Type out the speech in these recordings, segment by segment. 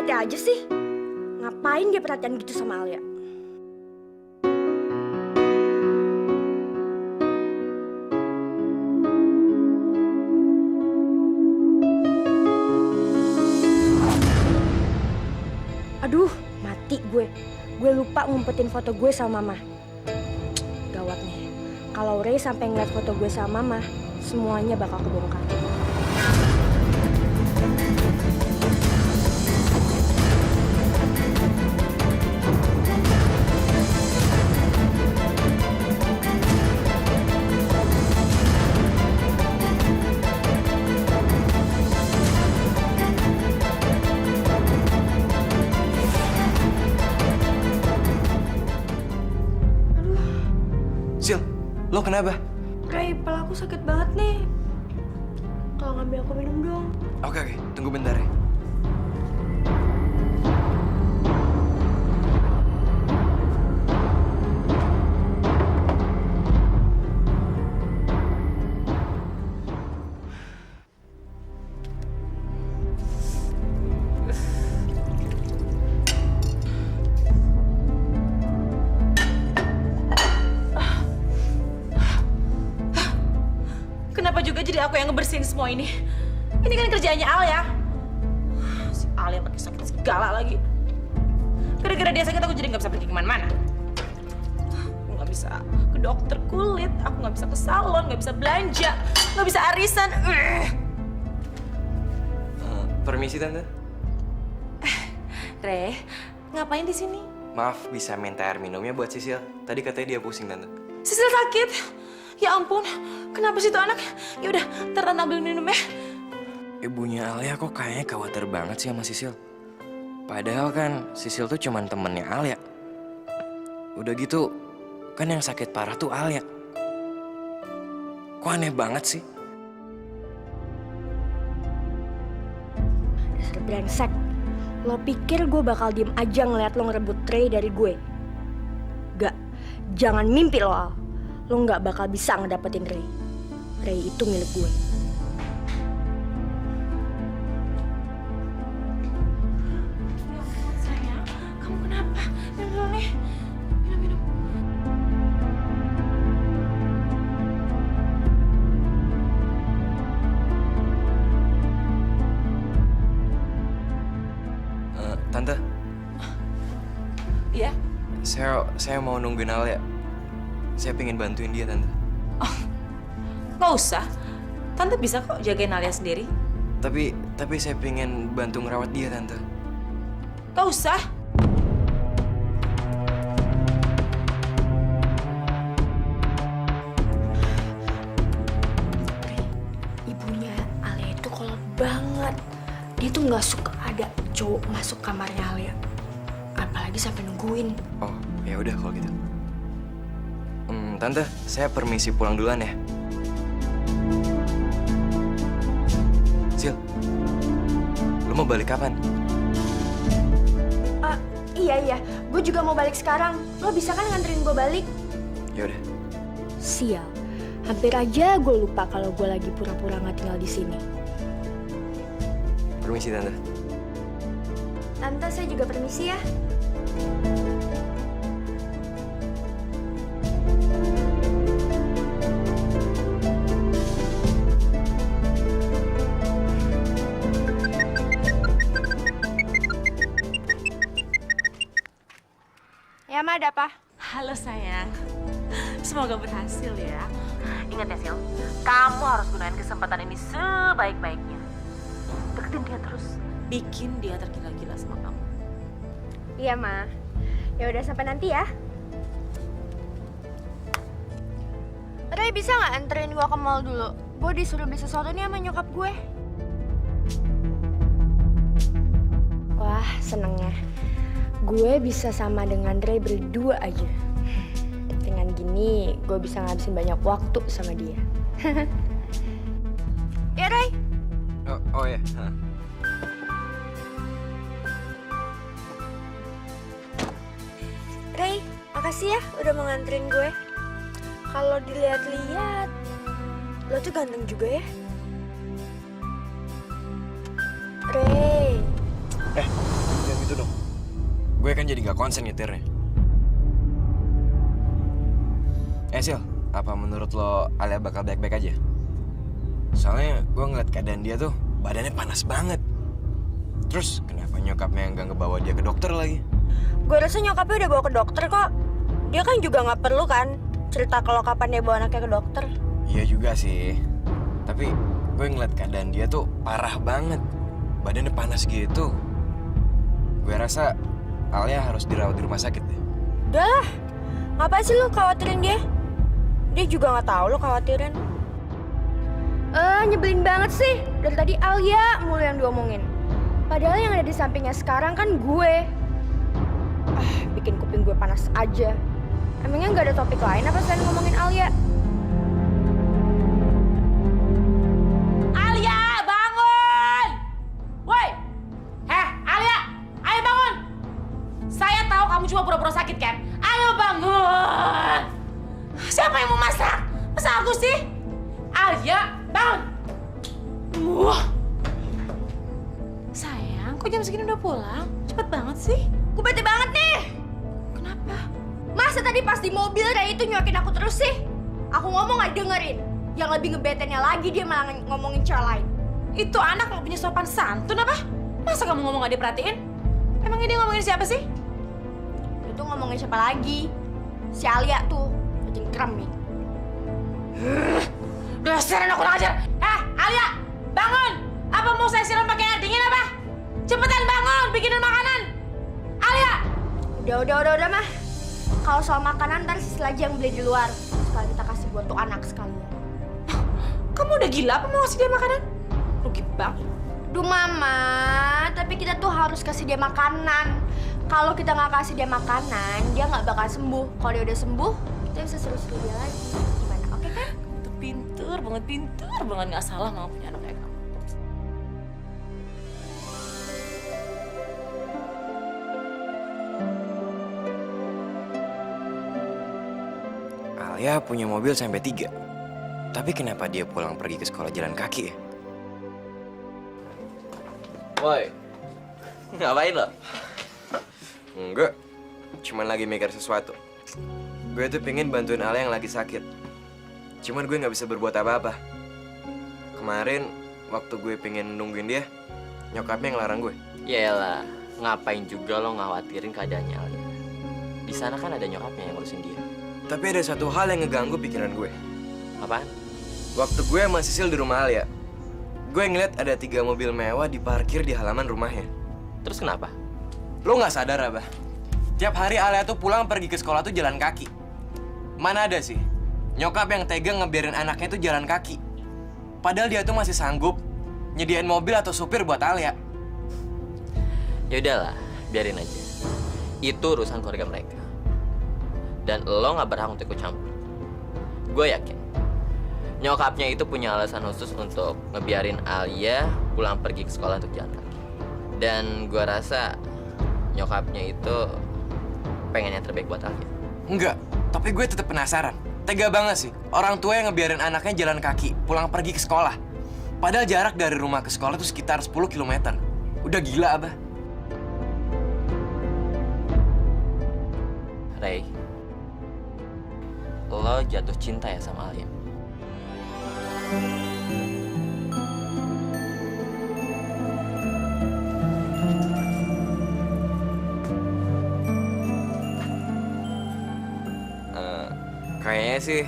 bete aja sih. Ngapain dia perhatian gitu sama Alia? Aduh, mati gue. Gue lupa ngumpetin foto gue sama Mama. Gawat nih. Kalau Ray sampai ngeliat foto gue sama Mama, semuanya bakal kebongkar. Sil, lo kenapa? Ray, kepala aku sakit banget nih. Tolong ambil aku minum dong. Oke, tunggu bentar ya. Kenapa juga jadi aku yang ngebersihin semua ini? Ini kan kerjaannya Al ya. Si Al yang pakai sakit segala lagi. Gara-gara dia sakit aku jadi nggak bisa pergi kemana-mana. Aku nggak bisa ke dokter kulit, aku nggak bisa ke salon, nggak bisa belanja, nggak bisa arisan. Permisi tante. Re, ngapain di sini? Maaf, bisa minta air minumnya buat Sisil. Tadi katanya dia pusing tante. Sisil sakit. Ya ampun, kenapa sih tuh anak? Ya udah, ntar Tante ambil minum ya. Ibunya Alia kok kayaknya khawatir banget sih sama Sisil. Padahal kan Sisil tuh cuman temennya Alia. Udah gitu, kan yang sakit parah tuh Alia. Kok aneh banget sih? Dasar brengsek. Lo pikir gue bakal diem aja ngeliat lo ngerebut Ray dari gue? Gak, jangan mimpi lo, Al. Lo nggak bakal bisa ngedapetin Ray. Ray itu milik gue. Sayang, kamu kenapa? Minum dulu nih. Minum. Tante, Iya? saya mau nungguin Alia. Saya pengen bantuin dia, Tante. Nggak usah. Tante bisa kok jagain Alia sendiri. Tapi saya pengen bantu ngerawat dia, Tante. Nggak usah. Ibunya Alia itu kolot banget. Dia tuh nggak suka ada cowok masuk kamarnya Alia. Apalagi sampai nungguin. Oh, ya udah kalau gitu. Tante, saya permisi pulang duluan ya. Sil, lu mau balik kapan? Iya. Gue juga mau balik sekarang. Lo bisa kan nganterin gue balik? Ya udah. Sial. Hampir aja gue lupa kalau gue lagi pura-pura nggak tinggal di sini. Permisi, Tante. Tante, saya juga permisi ya. Ya, Ma, ada apa? Halo sayang. Semoga berhasil ya. Ingat ya Sil, kamu harus gunain kesempatan ini sebaik-baiknya. Deketin dia terus. Bikin dia tergila-gila sama kamu. Iya, Ma. Ya udah, sampai nanti ya. Ray, bisa nggak anterin gue ke mall dulu? Gue disuruh beli sesuatu nih sama nyokap gue. Wah, senengnya. Gue bisa sama dengan Ray berdua aja. Dengan gini, gue bisa ngabisin banyak waktu sama dia. Ya, Ray. Oh ya. Ray, makasih ya udah mau nganterin gue. Kalau dilihat-lihat, lo tuh ganteng juga ya. Ray. gitu dong. Gue kan jadi gak konsen nyetirnya. Sil, apa menurut lo Alia bakal baik-baik aja? Soalnya gue ngeliat keadaan dia tuh badannya panas banget. Terus kenapa nyokapnya nggak ngebawa dia ke dokter lagi? Gue rasa nyokapnya udah bawa ke dokter kok. Dia kan juga nggak perlu kan cerita kalau kapan dia bawa anaknya ke dokter. Iya juga sih. Tapi gue ngeliat keadaan dia tuh parah banget. Badannya panas gitu. Gue rasa Alia harus dirawat di rumah sakit deh. Udah lah, ngapain sih lo khawatirin dia? Dia juga nggak tahu lo khawatirin. Nyebelin banget sih. Dari tadi Alia mulu yang diomongin. Padahal yang ada di sampingnya sekarang kan gue. Bikin kuping gue panas aja. Emangnya nggak ada topik lain apa selain ngomongin Alia? Alia, bangun! Woi! Alia! Ayo bangun! Saya tahu kamu cuma pura-pura sakit kan? Ayo bangun! Siapa yang mau masak? Masa aku sih? Alia, bangun! Sayang, kok jam segini udah pulang? Cepet banget sih. Gue bete banget nih. Kenapa? Masa tadi pas di mobil Ray itu nyuakin aku terus sih? Aku ngomong gak dengerin. Yang lebih ngebetennya lagi dia malah ngomongin cewek lain. Itu anak gak punya sopan santun apa? Masa kamu ngomong gak diperhatiin? Emangnya dia ngomongin siapa sih? Itu ngomongin siapa lagi? Si Alia tuh, bikin kram nih. Dasar anak kurang ajar. Alia, bangun! Apa mau saya siram pakai air dingin apa? Cepetan bangun, bikinin makanan. Alia! Udah mah. Kalau soal makanan ntar Sisil aja yang beli di luar. Sekali kita kasih buat tuh anak sekalian. Kamu udah gila apa mau kasih dia makanan? Rugi banget. Duh mama, tapi kita tuh harus kasih dia makanan. Kalau kita nggak kasih dia makanan, dia nggak bakal sembuh. Kalau dia udah sembuh, kita bisa seru-seru dia lagi. Gimana? Oke kan? Itu pinter banget nggak salah mau punya anak kayak kamu. Alia punya mobil sampai 3. Tapi kenapa dia pulang pergi ke sekolah jalan kaki ya? Woi, ngapain lo? Enggak, cuman lagi mikir sesuatu. Gue tuh pengen bantuin Alia yang lagi sakit. Cuman gue nggak bisa berbuat apa-apa. Kemarin, waktu gue pengen nungguin dia, nyokapnya ngelarang gue. Yaelah, ngapain juga lo ngkhawatirin keadaannya Alia? Di sana kan ada nyokapnya yang ngurusin dia. Tapi ada satu hal yang ngeganggu pikiran gue. Apaan? Waktu gue sama Sisil di rumah Alia, gue ngeliat ada 3 mobil mewah diparkir di halaman rumahnya. Terus kenapa? Lo nggak sadar, Abah? Tiap hari Alia tuh pulang pergi ke sekolah tuh jalan kaki. Mana ada sih nyokap yang tega ngebiarin anaknya tuh jalan kaki. Padahal dia tuh masih sanggup nyediain mobil atau supir buat Alia. Ya udahlah, biarin aja. Itu urusan keluarga mereka. Dan lo nggak berhak untuk ikut campur. Gue yakin nyokapnya itu punya alasan khusus untuk ngebiarin Alia pulang pergi ke sekolah untuk jalan kaki. Dan gue rasa nyokapnya itu pengen yang terbaik buat Alia. Enggak, tapi gue tetap penasaran. Tega banget sih orang tua yang ngebiarin anaknya jalan kaki pulang pergi ke sekolah. Padahal jarak dari rumah ke sekolah tuh sekitar 10 km. Udah gila, Abah. Ray, lo jatuh cinta ya sama Alia? Kayaknya sih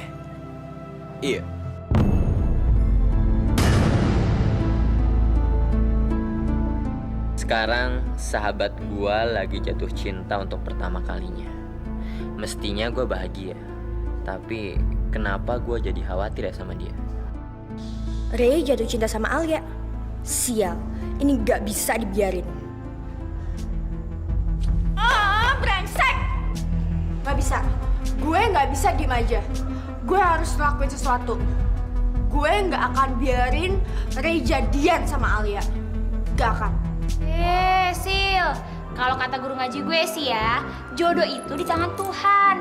iya. Sekarang sahabat gua lagi jatuh cinta untuk pertama kalinya. Mestinya gua bahagia, tapi kenapa gua jadi khawatir ya sama dia? Ray jatuh cinta sama Alia. Sial, ini gak bisa dibiarin. Brengsek! Gak bisa. Gue gak bisa diem aja. Gue harus ngelakuin sesuatu. Gue gak akan biarin Ray jadian sama Alia. Gak akan. Sil, kalau kata guru ngaji gue sih ya, jodoh itu di tangan Tuhan.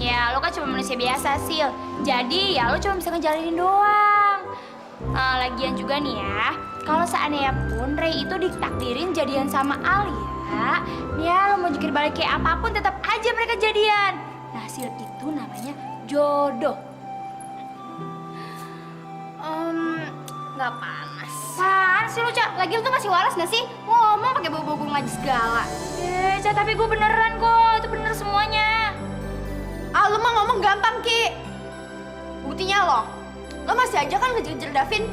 Ya, lo kan cuma manusia biasa, Sil. Jadi ya lo cuma bisa ngejalanin doang. Lagian juga nih ya, kalau seandainya pun Ray itu ditakdirin jadian sama Alia, Ya, nih ya lo mau jungkir balik kayak apapun tetap aja mereka jadian. Nah, Sil, itu namanya jodoh. Nggak panas. Apaan sih lu, Cak? Lagi lu tuh masih waras gak sih? Ngomong pakai bau-bau ngaji segala. Cak, tapi gue beneran kok. Itu bener semuanya. Ah, lo mah ngomong gampang, Ki. Buktinya lo masih aja kan ngejar-ngejar Davin.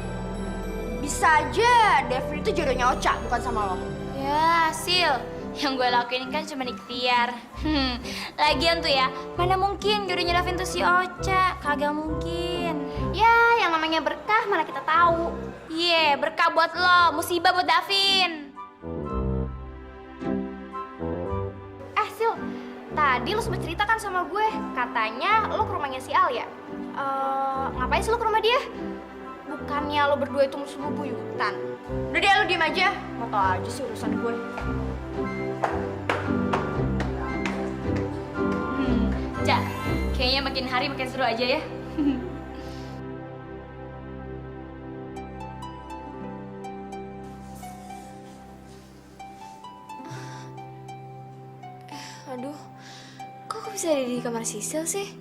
Bisa aja Davin itu jodohnya Ocha, bukan sama lo. Ya, Sil. Yang gue lakuin kan cuma ikhtiar. Lagian tuh ya, mana mungkin jodohnya Davin tuh si Ocha. Kagak mungkin. Ya, yang namanya berkah mana kita tahu. Iya, berkah buat lo, musibah buat Davin. Sil, tadi lo sempat cerita kan sama gue, katanya lo ke rumahnya si Al ya? Ngapain sih lo ke rumah dia? Bukannya lo berdua itu musuh bebuyutan? Udah deh, lo diem aja. Mau tau aja sih urusan gue. Cak, kayaknya makin hari makin seru aja ya. Aduh, kok bisa ada di kamar Sisil sih?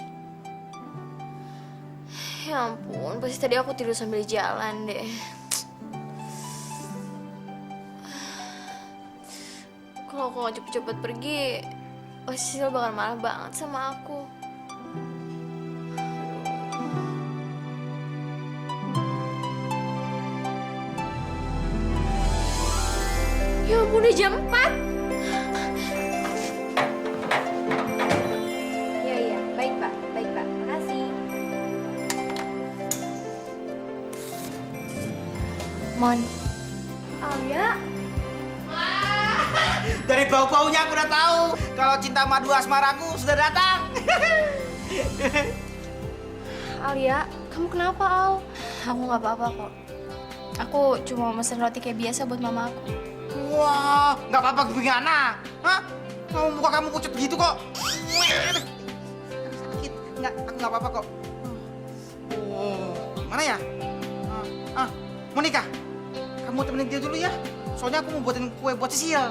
Ya ampun, pasti tadi aku tidur sambil jalan deh. Kalau aku nggak cepet-cepet pergi, pasti Sisil bakal marah banget sama aku. Ya ampun, udah jam 4. Iya, baik Pak, makasih. Mon, Alia, Dari bau-baunya aku udah tahu kalau cinta madu asmaraku sudah datang. Alia, kamu kenapa, Al? Aku nggak apa-apa kok. Aku cuma mesen roti kayak biasa buat mama aku. Wah, nggak apa-apa gimana? Hah? Kamu muka kamu pucat gitu kok. Sakit. Nggak, aku nggak apa-apa kok. Oh, mana ya? Monica, kamu temenin dia dulu ya. Soalnya aku mau buatin kue buat Sisil. Ya.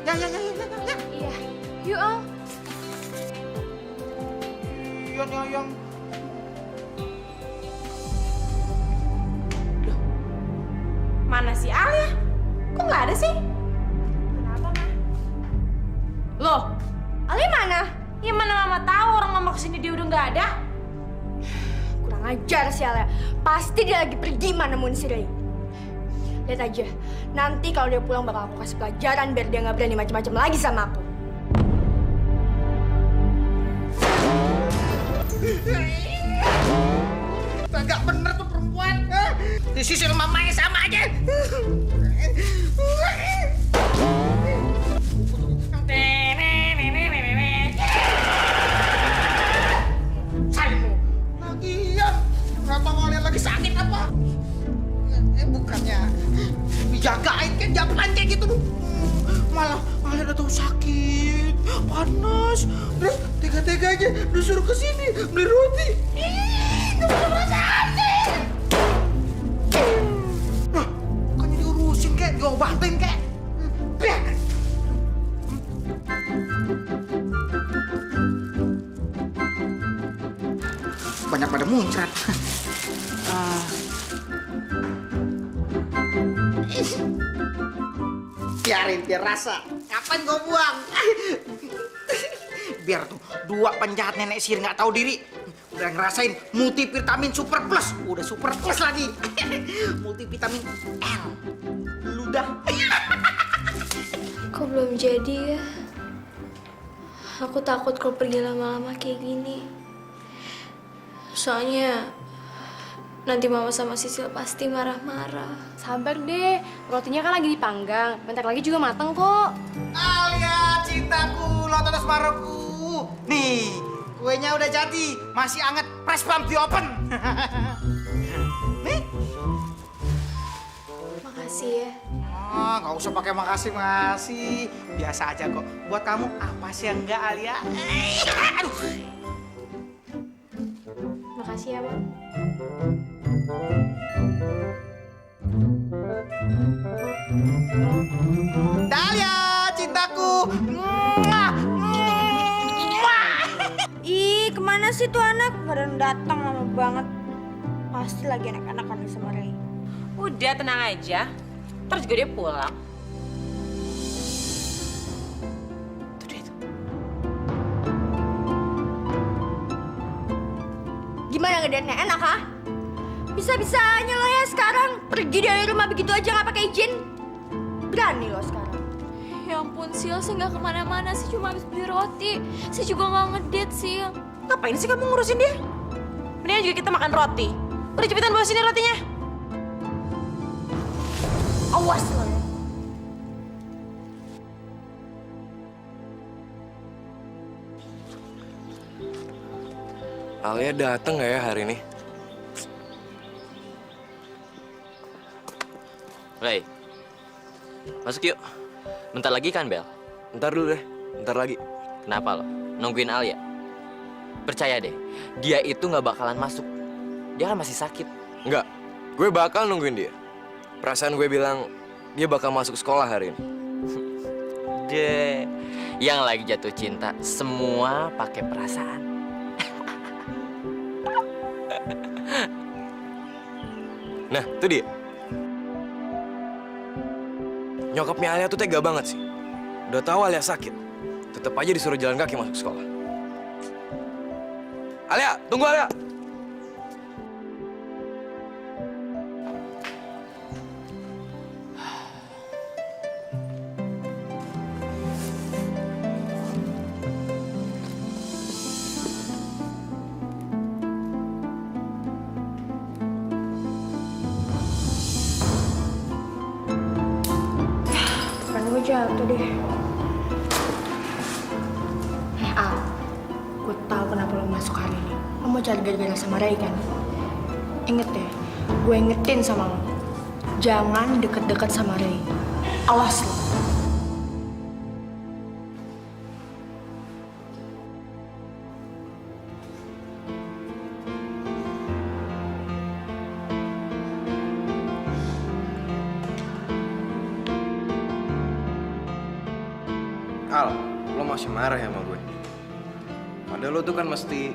Iya, yuk Al. Yang. Mana si Al ya? Kok nggak ada sih? kenapa Ma? Loh, Alia mana? ya mana mama tahu orang mama kesini dia udah nggak ada? Kurang ajar sih Alia. Pasti dia lagi pergi mana nemuin si Ray. Lihat aja, nanti kalau dia pulang bakal aku kasih pelajaran biar dia nggak berani macam-macam lagi sama aku. Agak bener tuh perempuan. Di Sisil mamanya sama aja. Sayangmu. Lagian, kenapa kalian lagi sakit apa? Bukannya dijagain kan jalan kayak gitu tuh. Malah udah tahu sakit, panas, terus tega-teganya disuruh ke sini beli roti. Ih, gak punya perasaan sih. Nah, bukannya diurusin kek, diobatin kek. Biar. Banyak pada muncrat. Biarin, biar rasa. Kapan gue buang? Biar tuh dua penjahat nenek sihir nggak tahu diri udah ngerasain multivitamin super plus, udah super plus lagi. Multivitamin L, ludah. Kok belum jadi ya? Aku takut kalau pergi lama-lama kayak gini. Soalnya nanti mama sama Sisil pasti marah-marah. Sabar deh, rotinya kan lagi dipanggang. Bentar lagi juga matang kok. Alia cintaku, lotos asmaraku. Nih, kuenya udah jadi, masih anget, press pump di open. Nih. Makasih ya. Nggak usah pakai makasih. Biasa aja kok. Buat kamu apa sih yang enggak, Alia? Aduh. Makasih ya, Bang. Dahlia, cintaku. sih tuh anak? Baru datang lama banget. Pasti lagi anak-anakan sama Ray. Udah, tenang aja. Ntar juga dia pulang. Tuh dia tuh. Gimana ngedate-nya? Enak, ha? Bisa-bisanya lo ya sekarang pergi dari rumah begitu aja nggak pakai izin. Berani lo sekarang. Ya ampun, Sil, saya nggak kemana-mana sih, cuma habis beli roti. Saya juga nggak ngedate, Sil. Ngapain sih kamu ngurusin dia? Mendingan juga kita makan roti. Udah cepetan bawa sini rotinya. Awas lo ya. Alia dateng nggak ya hari ini? Ray, masuk yuk. Bentar lagi kan, Bel? Ntar dulu deh, ntar lagi. Kenapa lo? Nungguin Alia? Percaya deh, dia itu nggak bakalan masuk. Dia kan masih sakit. Enggak, gue bakal nungguin dia. Perasaan gue bilang dia bakal masuk sekolah hari ini. Deh, yang lagi jatuh cinta semua pakai perasaan. Nah, itu dia. Nyokapnya Alia tuh tega banget sih. Udah tahu Alia sakit, tetap aja disuruh jalan kaki masuk sekolah. Alia, tunggu Alia. Kan gue jatuh deh. Al, gue tahu kenapa lo masuk hari ini. Lo mau cari gara-gara sama Ray kan? Ingat deh, gue ingetin sama lo. Jangan deket-deket sama Ray. Awas lo. Al, lo masih marah ya sama gue? Padahal lo tuh kan mesti...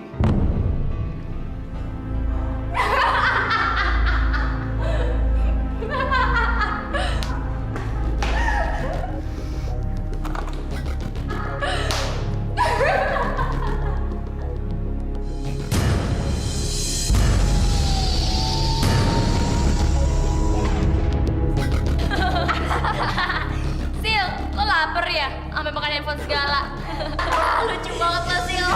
Sil, lo lapar ya? Sampai makan handphone segala. Lucu banget lo, Sil.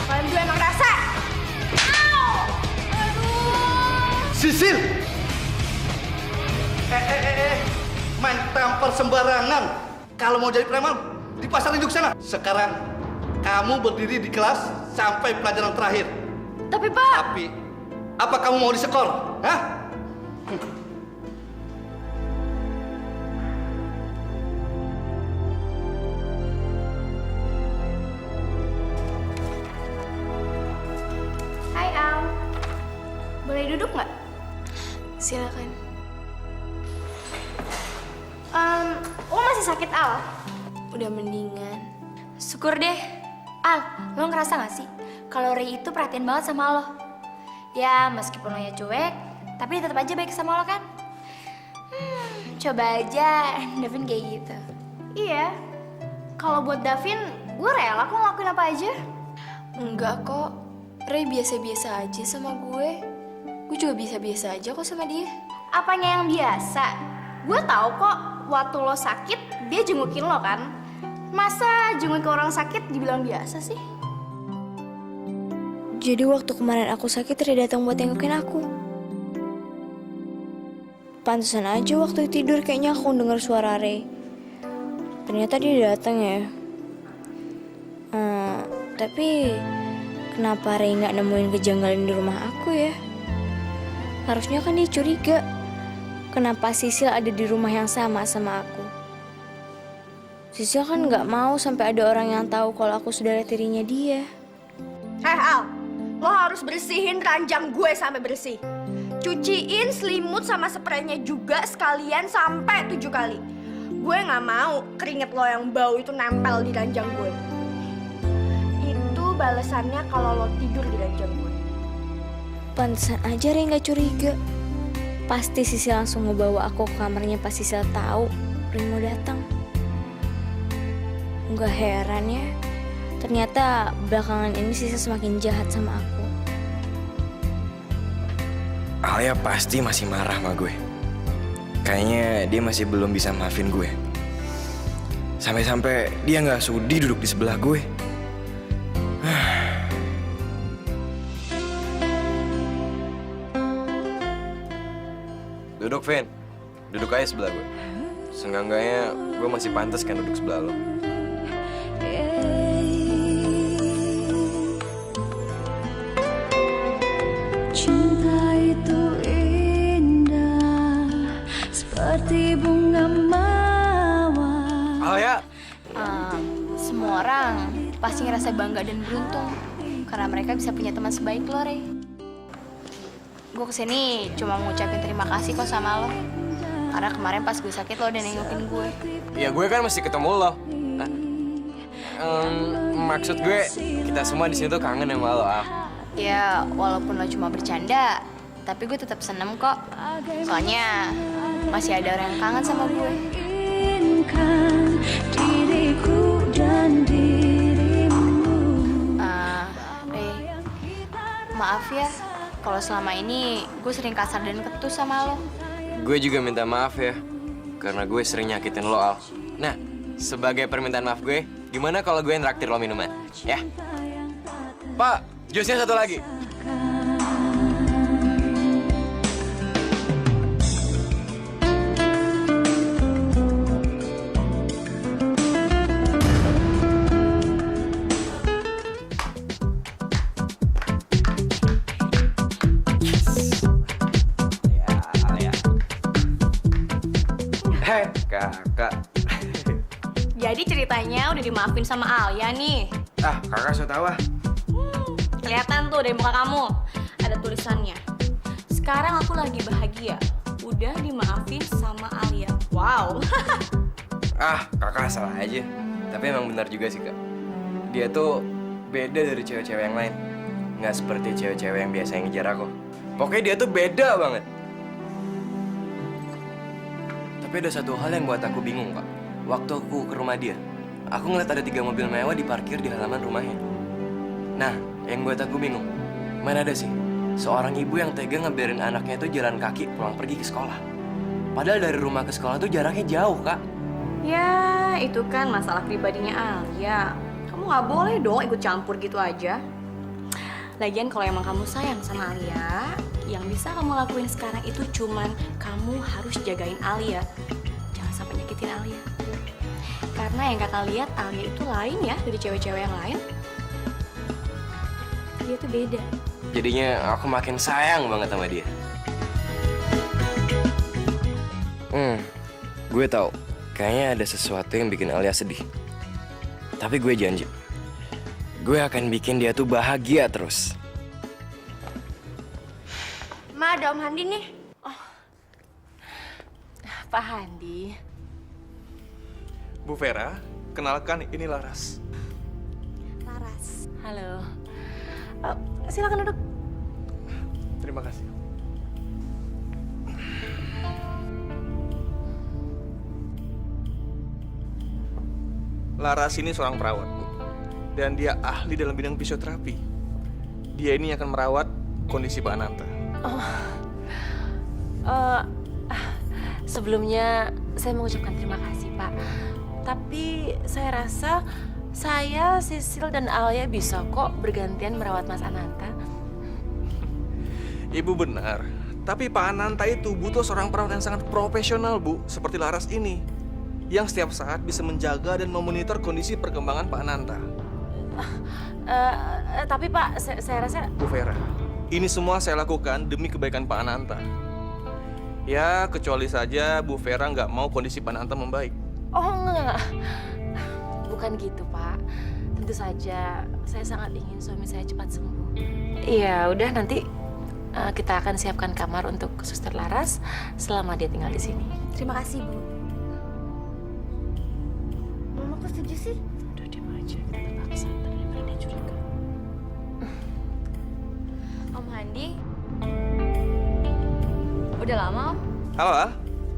Kalian gue emang rasa. Sisil! Main tampar sembarangan. Kalau mau jadi preman, di pasar induk sana. Sekarang, kamu berdiri di kelas sampai pelajaran terakhir. Tapi Pak, Tapi, apa kamu mau disekor? Hah? Hai, Al. Boleh duduk nggak? Silakan. Lo masih sakit, Al? Udah mendingan. Syukur deh. Al, lo ngerasa gak sih kalau Ray itu perhatian banget sama lo? Ya, meskipun lo ya cuek, tapi dia tetap aja baik sama lo kan? Coba aja Davin kayak gitu. Iya. Kalau buat Davin, gue rela kok ngelakuin apa aja. Enggak kok. Ray biasa-biasa aja sama gue. Gue juga biasa-biasa aja kok sama dia. Apanya yang biasa? Gue tahu kok, waktu lo sakit, dia jengukin lo kan? Masa jenguk orang sakit dibilang biasa sih? jadi waktu kemarin aku sakit Ray datang buat nengokin aku. Pantesan aja waktu tidur kayaknya aku dengar suara Ray. Ternyata dia datang ya. Tapi kenapa Ray nggak nemuin kejanggalan di rumah aku ya? Harusnya kan dia curiga. Kenapa Sisil ada di rumah yang sama aku? Sisil kan nggak mau sampai ada orang yang tahu kalau aku saudara tirinya dia. Al, lo harus bersihin ranjang gue sampai bersih. Cuciin selimut sama spraynya juga sekalian sampai 7 kali. Gue nggak mau keringet lo yang bau itu nempel di ranjang gue. Itu balasannya kalau lo tidur di ranjang gue. Pantesan aja Ray nggak curiga. Pasti Sisil langsung ngebawa aku ke kamarnya pas Sisil tahu Ray mau datang. Nggak heran ya, ternyata belakangan ini Sisil semakin jahat sama aku. Alia pasti masih marah sama gue. Kayaknya dia masih belum bisa maafin gue. Sampai-sampai dia nggak sudi duduk di sebelah gue. Duduk, Vin. Duduk aja sebelah gue. Seenggak-enggaknya gue masih pantas kan duduk sebelah lo. Cinta itu indah seperti bunga mawar. Alia! Semua orang pasti ngerasa bangga dan beruntung karena mereka bisa punya teman sebaik lo, Ray. Gue kesini cuma mau ngucapin terima kasih kok sama lo. Karena kemarin pas gue sakit lo udah nengokin gue. Ya gue kan mesti ketemu lo. Nah, maksud gue kita semua di sini tuh kangen sama lo, Al. Ya, walaupun lo cuma bercanda, tapi gue tetap seneng kok. Soalnya masih ada orang yang kangen sama gue. Inginkan diriku dan dirimu. Ray, maaf ya kalau selama ini gue sering kasar dan ketus sama lo. Gue juga minta maaf ya, karena gue sering nyakitin lo, Al. Nah, sebagai permintaan maaf gue, gimana kalau gue nraktir lo minuman? Ya? Pak, jusnya satu lagi. Hei, kakak. Jadi ceritanya udah dimaafin sama Alia nih. Ah, kakak so tau ah. Kelihatan tuh dari muka kamu. Ada tulisannya. Sekarang aku lagi bahagia. Udah dimaafin sama Alia. Wow. Ah, kakak salah aja. Tapi emang benar juga sih, Kak. Dia tuh beda dari cewek-cewek yang lain. Nggak seperti cewek-cewek yang biasa yang ngejar aku. Pokoknya dia tuh beda banget. Tapi ada satu hal yang buat aku bingung, Kak. Waktu aku ke rumah dia, aku ngeliat ada 3 mobil mewah diparkir di halaman rumahnya. Nah, yang buat aku bingung, mana ada sih seorang ibu yang tega ngebiarin anaknya itu jalan kaki pulang pergi ke sekolah. Padahal dari rumah ke sekolah tuh jaraknya jauh, Kak. Ya, itu kan masalah pribadinya Alia. Kamu nggak boleh dong ikut campur gitu aja. Lagian kalau emang kamu sayang sama Alia, yang bisa kamu lakuin sekarang itu cuman kamu harus jagain Alia. Jangan sampai nyakitin Alia. Karena yang kakak lihat Alia itu lain ya dari cewek-cewek yang lain. Dia tuh beda. Jadinya aku makin sayang banget sama dia. Gue tahu, kayaknya ada sesuatu yang bikin Alia sedih. Tapi gue janji, gue akan bikin dia tuh bahagia terus. Ma, ada Om Handi nih. Pak Handi. Bu Vera, kenalkan ini Laras. Laras. Halo. Silakan duduk. Terima kasih. Laras ini seorang perawat, Bu. Dan dia ahli dalam bidang fisioterapi. Dia ini akan merawat kondisi Pak Ananta. Sebelumnya saya mengucapkan terima kasih, Pak. Tapi saya rasa saya, Sisil, dan Alia bisa kok bergantian merawat Mas Ananta. Ibu benar, tapi Pak Ananta itu butuh seorang perawat yang sangat profesional, Bu, seperti Laras ini, yang setiap saat bisa menjaga dan memonitor kondisi perkembangan Pak Ananta. Tapi Pak, saya rasa... Bu Vera, ini semua saya lakukan demi kebaikan Pak Ananta. Ya, kecuali saja Bu Vera nggak mau kondisi Pak Ananta membaik. Oh, enggak. Bukan gitu, Pak. Tentu saja saya sangat ingin suami saya cepat sembuh. Iya, udah nanti kita akan siapkan kamar untuk Suster Laras selama dia tinggal di sini. Terima kasih, Bu. Mama kok setuju sih? Udah diam aja, kita paksa. Tadi dia curiga. Mandi. Udah lama, Om? Halo, Al.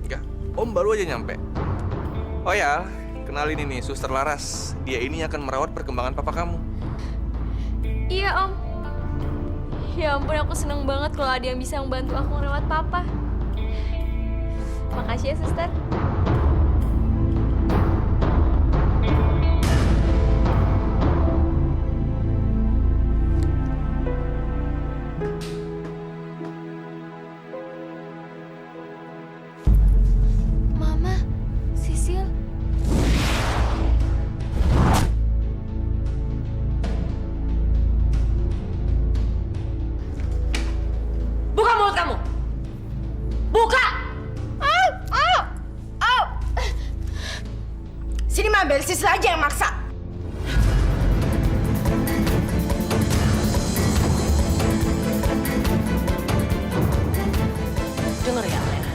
Enggak, Om baru aja nyampe. Oh ya, Al, kenalin ini Suster Laras. Dia ini akan merawat perkembangan papa kamu. Iya, Om. Ya ampun, aku seneng banget kalau ada yang bisa membantu aku ngerawat papa. Makasih ya, suster. Mama, Sisil. Buka mulut kamu! Buka! Sini Mabel, Sisil aja yang maksa. Dengar ya, Alena.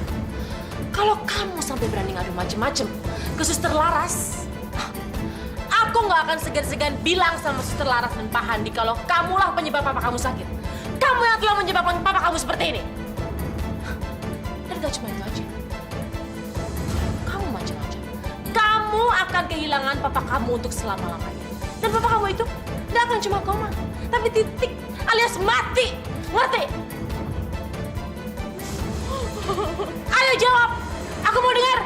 Kalau kamu sampai berani ngadu macem-macem ke Suster Laras, aku nggak akan segan-segan bilang sama Suster Laras dan Pak Handi kalau kamulah penyebab papa kamu sakit. Kamu yang telah menyebabkan papa kamu seperti ini. Dan gak cuma itu aja. Kamu macam-macam. Kamu akan kehilangan papa kamu untuk selama-lamanya. Dan papa kamu itu nggak akan cuma koma, tapi titik alias mati. Ngerti? Ayo jawab. Aku mau dengar.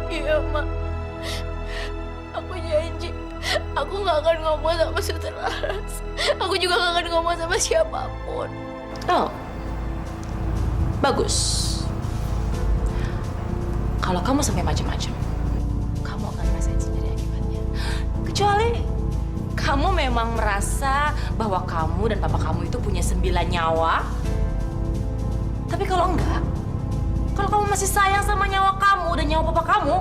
Iya, Mak. Aku janji, aku nggak akan ngomong sama Suster Laras. Aku juga nggak akan ngomong sama siapapun. Oh, bagus. Kalau kamu sampai macam-macam, kamu akan rasain sendiri akibatnya. Kecuali kamu memang merasa bahwa kamu dan papa kamu itu punya 9 nyawa. Tapi kalau enggak, kalau kamu masih sayang sama nyawa kamu dan nyawa papa kamu,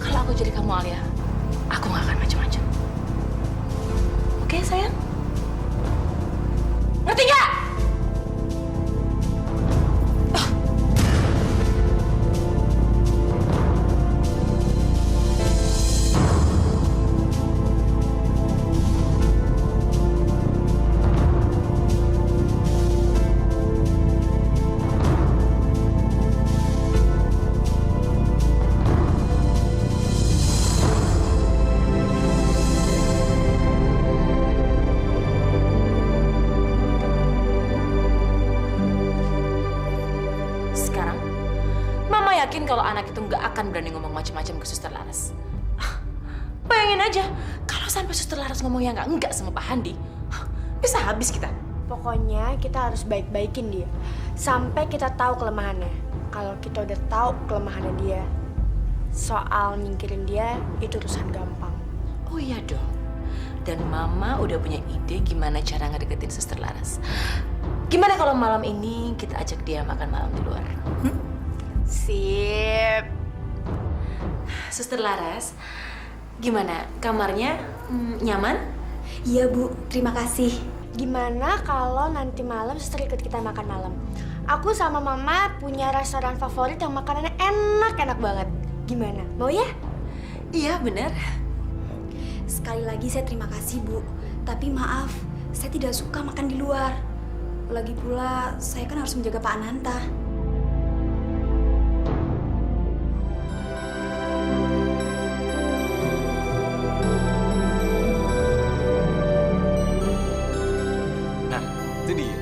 kalau aku jadi kamu, Alia, aku nggak akan macam-macam. Oke, sayang? Ngerti nggak? Sekarang, Mama yakin kalau anak itu nggak akan berani ngomong macam-macam ke Suster Laras. Bayangin aja, kalau sampai Suster Laras ngomong yang enggak sama Pak Handi, bisa habis kita. Pokoknya kita harus baik-baikin dia sampai kita tahu kelemahannya. Kalau kita udah tahu kelemahannya dia, soal nyingkirin dia itu urusan gampang. Oh iya dong. Dan Mama udah punya ide gimana cara ngedeketin Suster Laras. Gimana kalau malam ini kita ajak dia makan malam di luar? Sip. Suster Laras, gimana? Kamarnya nyaman? Iya, Bu. Terima kasih. Gimana kalau nanti malam Suster ikut kita makan malam? Aku sama Mama punya restoran favorit yang makanannya enak-enak banget. Gimana? Mau ya? Iya, bener. Sekali lagi saya terima kasih, Bu. Tapi maaf, saya tidak suka makan di luar. Lagi pula, saya kan harus menjaga Pak Ananta. Nah, itu dia.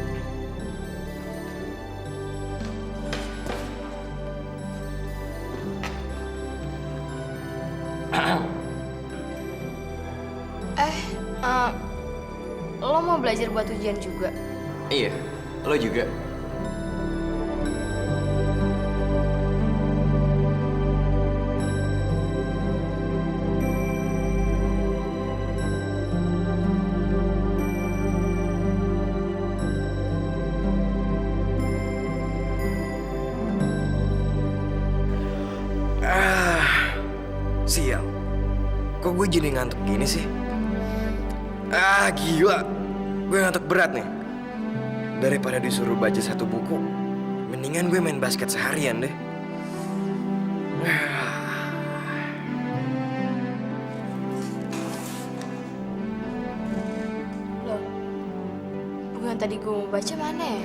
Lo mau belajar buat ujian juga? Iya, lo juga. Sial. Kok gue jadi ngantuk gini sih? Gila. Gue ngantuk berat nih. Daripada disuruh baca satu buku, Mendingan gue main basket seharian deh. Loh, buku yang tadi gue mau baca mana ya?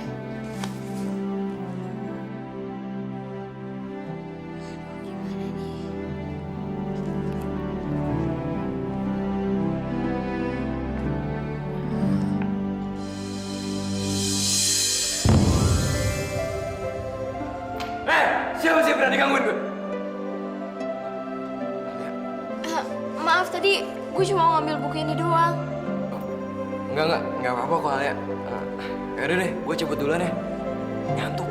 Gimana nih? Siapa sih yang berani gangguin gue? Maaf tadi gue cuma mau ngambil buku ini doang. Enggak apa-apa kok Alia. Yaudah deh, gue cabut duluan ya. Ngantuk.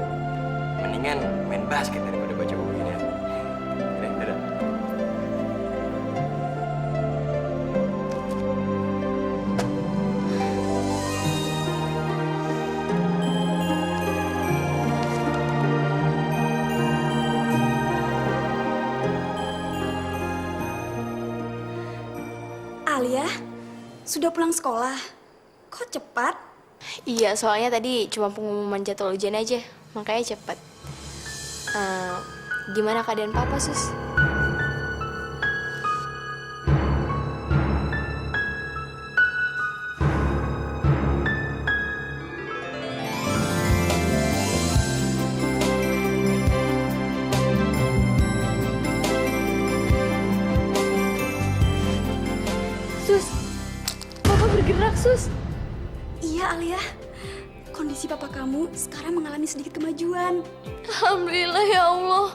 Mendingan main basket daripada baca buku ini ya. Dadah. Alia, sudah pulang sekolah. Kok cepat? Iya, soalnya tadi cuma pengumuman jadwal ujian aja, makanya cepet. Gimana keadaan papa, Sus? Sus, papa bergerak, Sus. Iya, Alia. Kondisi papa kamu sekarang mengalami sedikit kemajuan. Alhamdulillah ya Allah.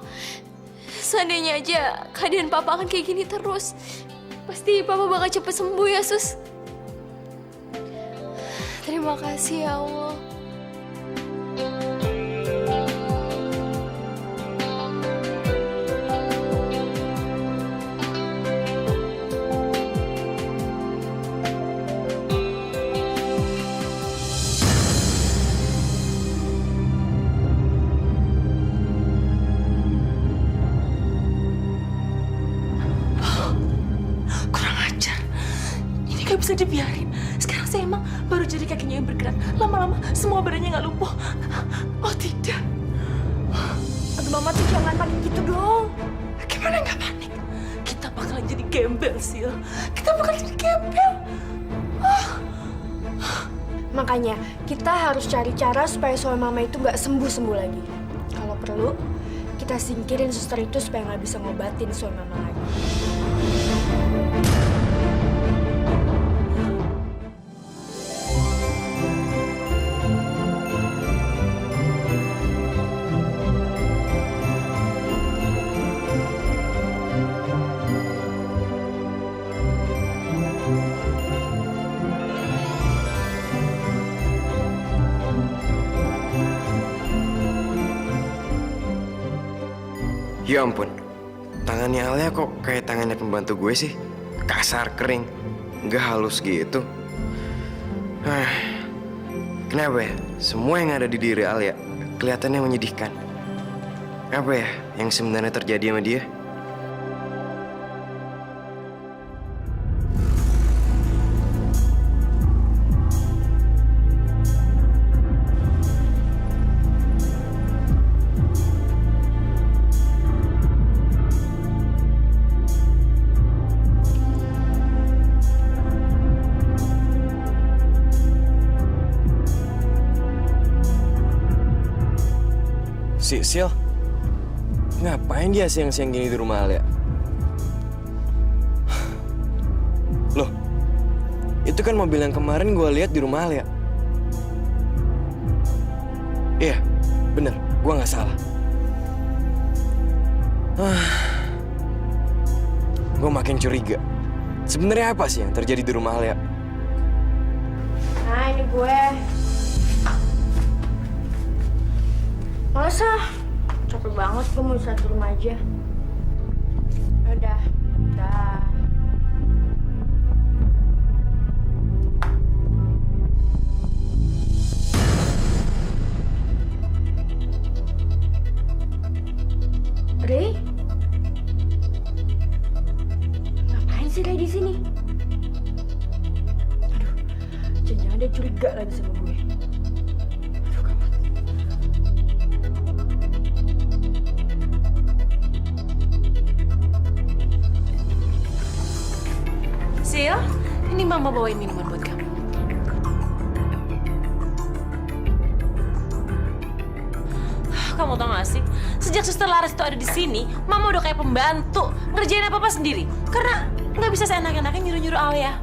Seandainya aja keadaan papa akan kayak gini terus, pasti papa bakal cepet sembuh ya, Sus. Terima kasih ya Allah. Kurang ajar. Ini gak bisa dibiarin. Sekarang saya emang baru jadi kakinya yang bergerak. Lama-lama semua badannya nggak lumpuh. Oh tidak. Aduh, mama tuh jangan panik gitu dong. Gimana nggak panik? Kita bakalan jadi gembel, Sil. Kita bakal jadi gembel. Makanya kita harus cari cara supaya suami mama itu nggak sembuh-sembuh lagi. Kalau perlu, kita singkirin suster itu supaya nggak bisa ngobatin suami mama lagi. Ya ampun, tangannya Alia kok kayak tangannya pembantu gue sih? Kasar, kering, nggak halus gitu. Kenapa ya? Semua yang ada di diri Alia kelihatannya menyedihkan. Apa ya yang sebenarnya terjadi sama dia? Sil, ngapain dia siang-siang gini di rumah Alia? Loh, itu kan mobil yang kemarin gue lihat di rumah Alia. Iya, bener, gue nggak salah. Gue makin curiga. Sebenarnya apa sih yang terjadi di rumah Alia? Nah, ini gue. Males ah, capek banget, gue mau istirahat di rumah aja. Udah. Ray? Ngapain sih Ray di sini? Aduh, jangan-jangan dia curiga lagi sama gue. Aduh, gawat. Mama bawain minuman buat kamu. Kamu tau gak sih, sejak Suster Laras itu ada di sini, Mama udah kayak pembantu, ngerjain apa-apa sendiri. Karena nggak bisa seenak-enaknya nyuruh-nyuruh Alia.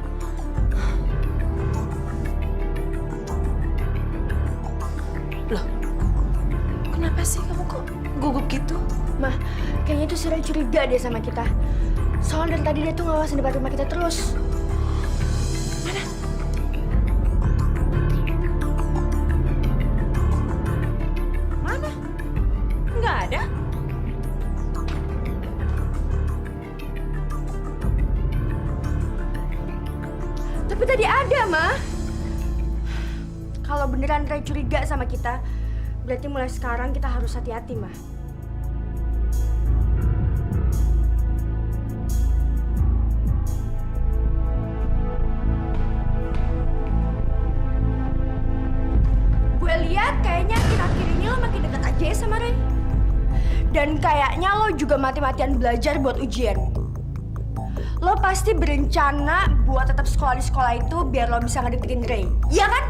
Loh, kenapa sih kamu kok gugup gitu? Mah, kayaknya tuh si Ray curiga deh sama kita. Soalnya dari tadi dia tuh ngawasin depan rumah kita terus. Mana? Nggak ada. Tapi tadi ada, Mah. Kalau beneran Ray curiga sama kita, berarti mulai sekarang kita harus hati-hati, Mah. Gue lihat kayaknya akhir-akhir ini lo makin dekat aja ya sama Ray. Dan kayaknya lo juga mati-matian belajar buat ujian. Lo pasti berencana buat tetap sekolah di sekolah itu biar lo bisa ngedeketin Ray. Iya kan?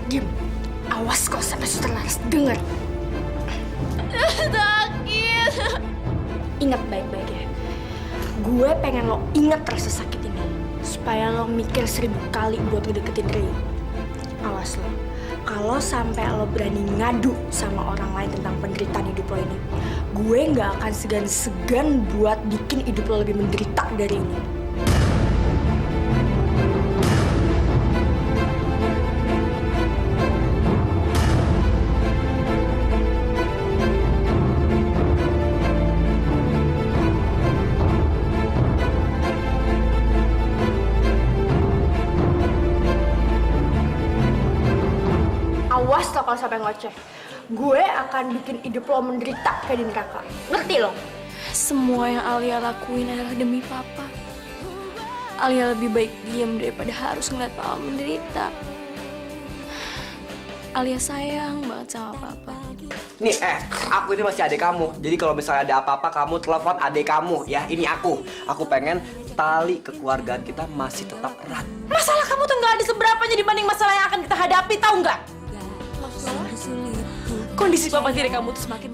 Diam. Awas kok sampai Suster Laras denger. Sakit. Ingat baik-baik ya. Gue pengen lo inget rasa sakit ini. Supaya lo mikir 1000 kali buat ngedeketin Ray. Awas lo. Kalau sampai lo berani ngadu sama orang lain tentang penderitaan hidup lo ini, gue nggak akan segan-segan buat bikin hidup lo lebih menderita dari ini. Awas lo kalau sampai ngoceh. Gue akan bikin hidup lo menderita kayak Din kakak. Ngerti lo? Semua yang Alia lakuin adalah demi Papa. Alia lebih baik diam daripada harus ngeliat Papa menderita. Alia sayang banget sama Papa. Nih, aku ini masih adik kamu. Jadi kalau misalnya ada apa-apa, kamu telepon adik kamu ya. Ini aku. Aku pengen tali kekeluargaan kita masih tetap erat. Masalah kamu tuh nggak ada seberapanya dibanding masalah yang akan kita hadapi, tahu nggak? Kondisi papa tiri kamu tuh semakin